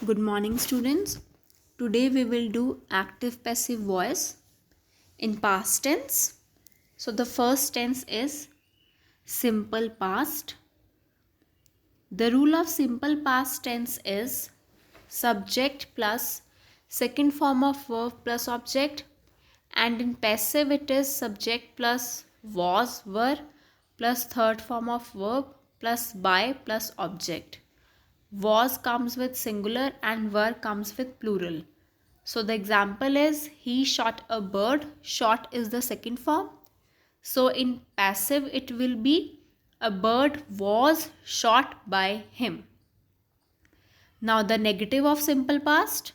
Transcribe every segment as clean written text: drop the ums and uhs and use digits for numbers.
Good morning, students. Today we will do active passive voice in past tense. So the first tense is simple past. The rule of simple past tense is subject plus second form of verb plus object, and in passive it is subject plus was, were plus third form of verb plus by plus object. Was comes with singular and were comes with plural. So the example is he shot a bird. Shot is the second form. So in passive it will be a bird was shot by him. Now the negative of simple past,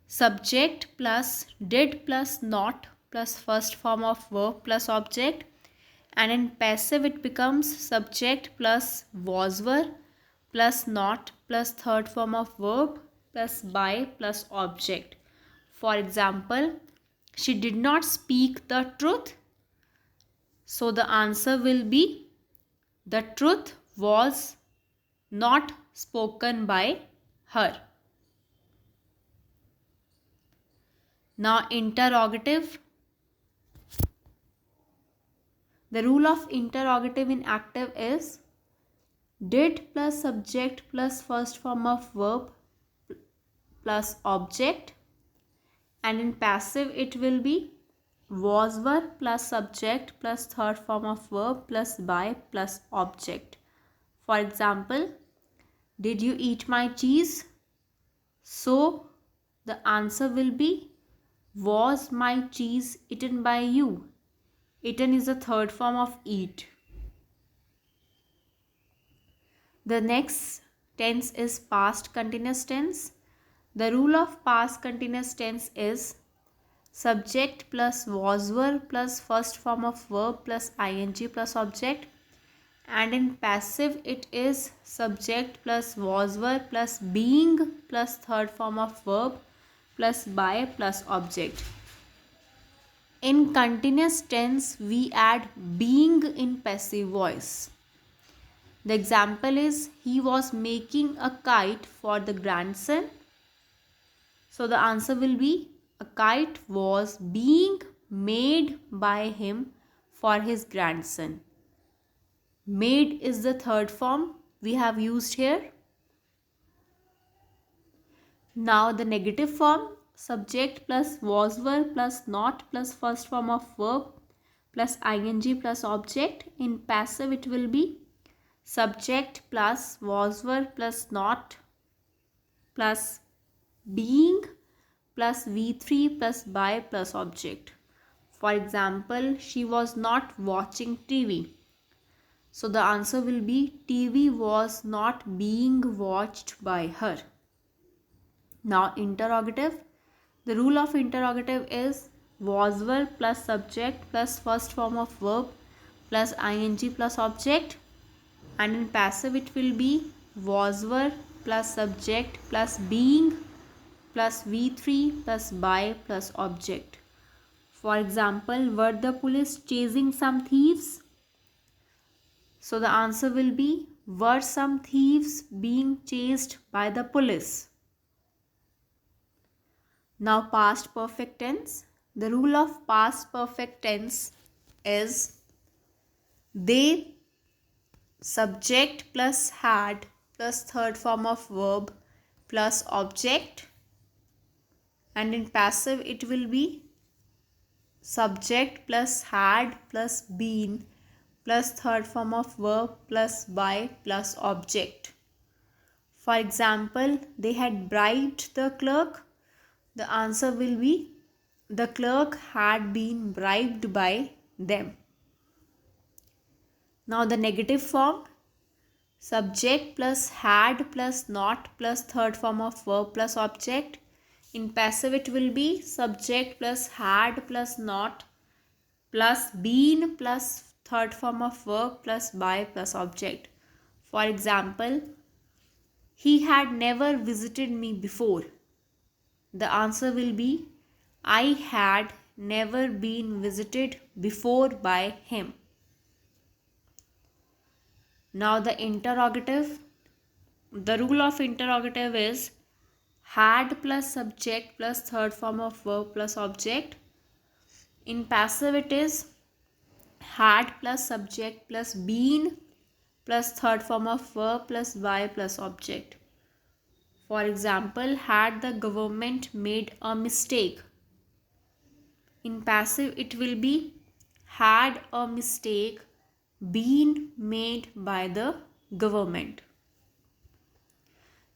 subject plus did plus not plus first form of verb plus object, and in passive it becomes subject plus was, were plus not plus third form of verb plus by plus object. For example, she did not speak the truth. So the answer will be the truth was not spoken by her. Now interrogative. The rule of interrogative in active is did plus subject plus first form of verb plus object, and in passive it will be was, were plus subject plus third form of verb plus by plus object. For example, did you eat my cheese? So the answer will be was my cheese eaten by you? Eaten is the third form of eat. The next tense is past continuous tense. The rule of past continuous tense is subject plus was, were plus first form of verb plus ing plus object, and in passive it is subject plus was, were plus being plus third form of verb plus by plus object. In continuous tense we add being in passive voice. The example is he was making a kite for the grandson. So the answer will be a kite was being made by him for his grandson. Made is the third form we have used here. Now the negative form, subject plus was, were plus not plus first form of verb plus ing plus object. In passive it will be subject plus was, were plus not plus being plus v3 plus by plus object. For example, she was not watching TV. So the answer will be TV was not being watched by her. Now interrogative. The rule of interrogative is was, were plus subject plus first form of verb plus ing plus object, and in passive it will be was, were plus subject plus being plus v3 plus by plus object. For example, were the police chasing some thieves? So the answer will be were some thieves being chased by the police? Now past perfect tense. The rule of past perfect tense is they subject plus had plus third form of verb plus object, and in passive it will be subject plus had plus been plus third form of verb plus by plus object. For example, they had bribed the clerk. The answer will be the clerk had been bribed by them. Now the negative form, subject plus had plus not plus third form of verb plus object. In passive it will be subject plus had plus not plus been plus third form of verb plus by plus object. For example, he had never visited me before. The answer will be I had never been visited before by him. Now the interrogative. The rule of interrogative is had plus subject plus third form of verb plus object. In passive it is had plus subject plus been plus third form of verb plus by plus object. For example, had the government made a mistake? In passive it will be had a mistake been made by the government.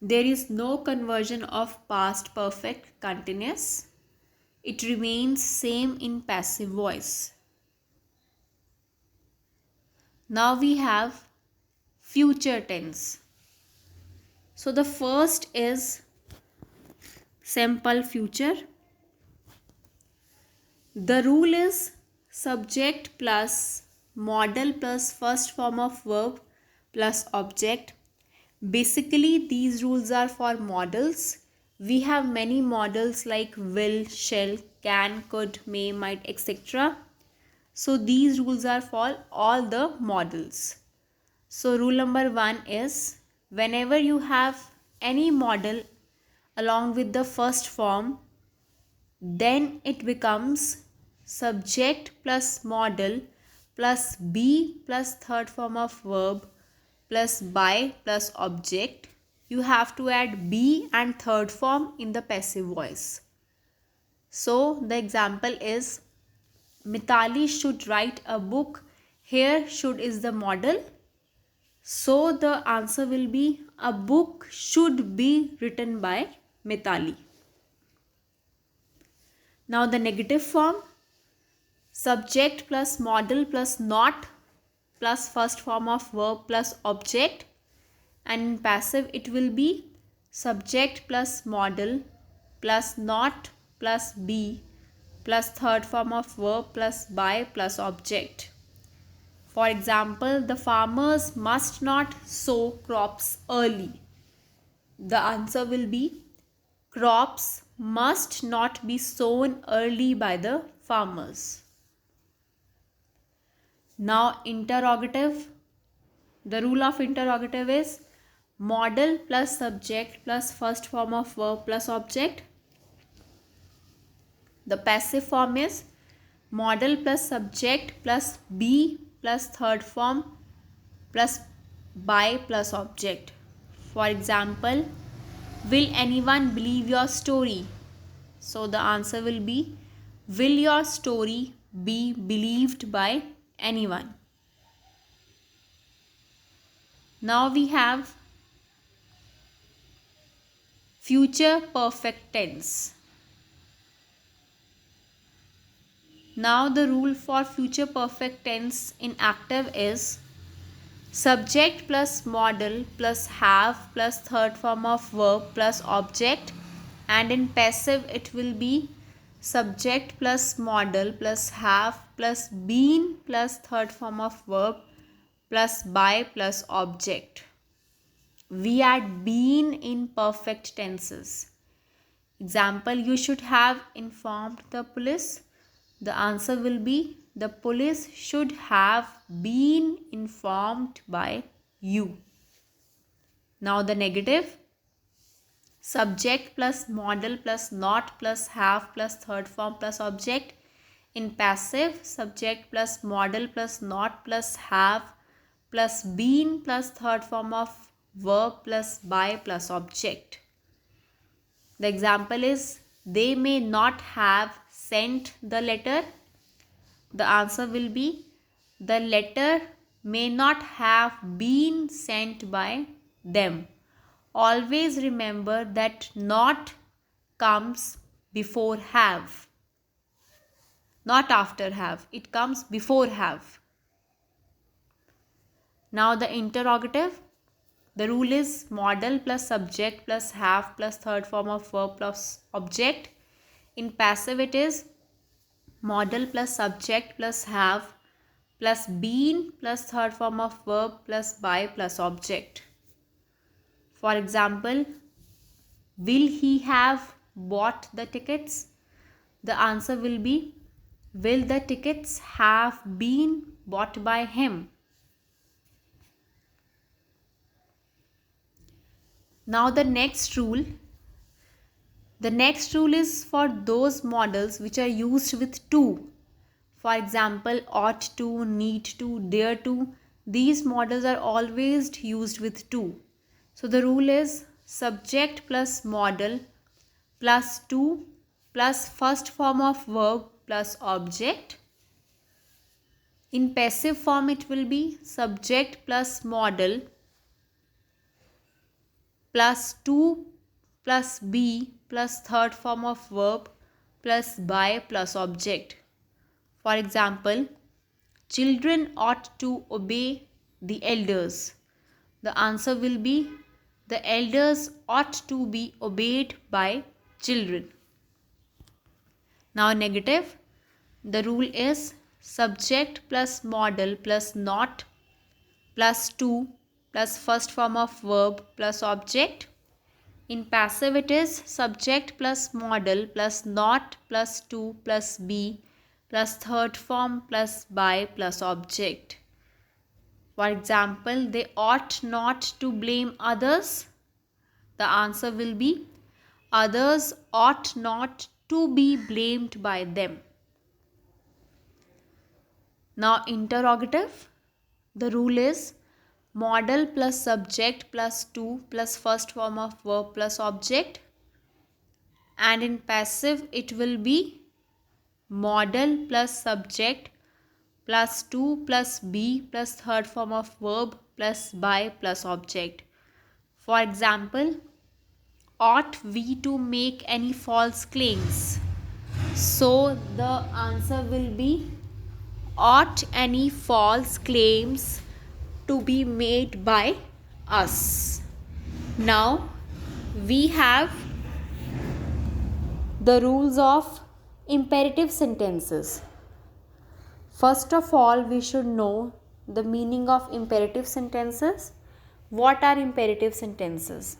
There is no conversion of past perfect continuous. It remains same in passive voice. Now we have future tense. So the first is simple future. The rule is subject plus modal plus first form of verb plus object. Basically, these rules are for modals. We have many modals like will, shall, can, could, may, might, etc. So these rules are for all the modals. So rule number 1 is whenever you have any modal along with the first form, then it becomes subject plus modal plus be plus third form of verb plus by plus object. You have to add be and third form in the passive voice. So the example is Mitali should write a book. Here should is the modal. So the answer will be a book should be written by Mitali. Now the negative form, subject plus modal plus not plus first form of verb plus object, and in passive it will be subject plus modal plus not plus be plus third form of verb plus by plus object. For example, the farmers must not sow crops early. The answer will be crops must not be sown early by the farmers. Now interrogative. The rule of interrogative is modal plus subject plus first form of verb plus object. The passive form is modal plus subject plus be plus third form plus by plus object. For example, will anyone believe your story? So the answer will be will your story be believed by anyone? Now we have future perfect tense. Now the rule for future perfect tense in active is subject plus modal plus have plus third form of verb plus object, and in passive it will be subject plus modal plus have plus been plus third form of verb plus by plus object. We add been in perfect tenses. Example, you should have informed the police. The answer will be the police should have been informed by you. Now the negative, subject plus modal plus not plus have plus third form plus object. In passive, subject plus modal plus not plus have plus been plus third form of verb plus by plus object. The example is they may not have sent the letter. The answer will be the letter may not have been sent by them. Always remember that not comes before have, not after have. It comes before have. Now the interrogative. The rule is modal plus subject plus have plus third form of verb plus object. In passive it is modal plus subject plus have plus been plus third form of verb plus by plus object. For example, will he have bought the tickets? The answer will be will the tickets have been bought by him? Now the next rule. The next rule is for those models which are used with to. For example, ought to, need to, dare to. These models are always used with to. So the rule is subject plus model plus to plus first form of verb plus object. In passive form it will be subject plus model plus to plus be plus third form of verb plus by plus object. For example, children ought to obey the elders. The answer will be the elders ought to be obeyed by children. Now negative. The rule is subject plus model plus not plus to plus first form of verb plus object. In passive it is subject plus model plus not plus to plus be plus third form plus by plus object. For example, they ought not to blame others. The answer will be others ought not to be blamed by them. Now interrogative. The rule is model plus subject plus to plus first form of verb plus object. And in passive it will be model plus subject plus to plus be plus third form of verb plus by plus object. For example, ought we to make any false claims? So the answer will be ought any false claims to be made by us. Now we have the rules of imperative sentences. First of all, we should know the meaning of imperative sentences. What are imperative sentences?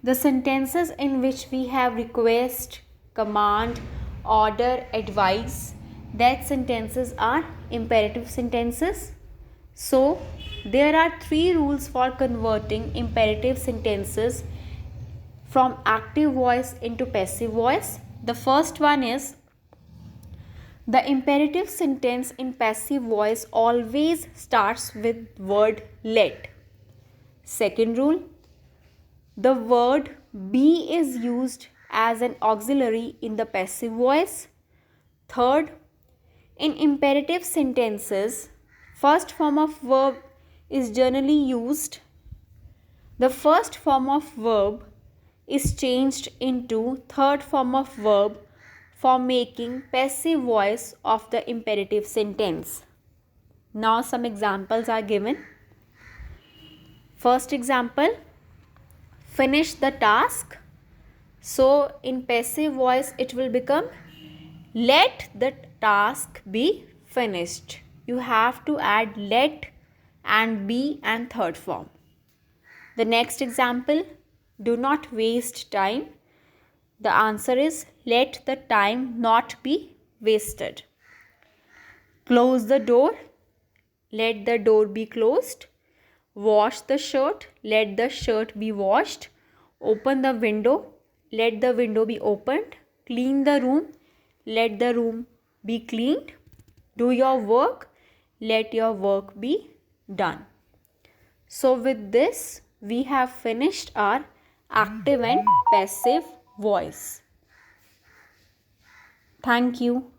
The sentences in which we have request, command, order, advice, that sentences are imperative sentences. So, there are 3 rules for converting imperative sentences from active voice into passive voice. The first one is the imperative sentence in passive voice always starts with word let. Second rule, the word be is used as an auxiliary in the passive voice. Third, in imperative sentences, first form of verb is generally used. The first form of verb is changed into third form of verb for making passive voice of the imperative sentence. Now some examples are given. First example, finish the task. So in passive voice it will become let the task be finished. You have to add let and be and third form. The next example, do not waste time. The answer is let the time not be wasted. Close the door. Let the door be closed. Wash the shirt. Let the shirt be washed. Open the window. Let the window be opened. Clean the room. Let the room be cleaned. Do your work. Let your work be done. So with this, we have finished our active and passive voice. Thank you.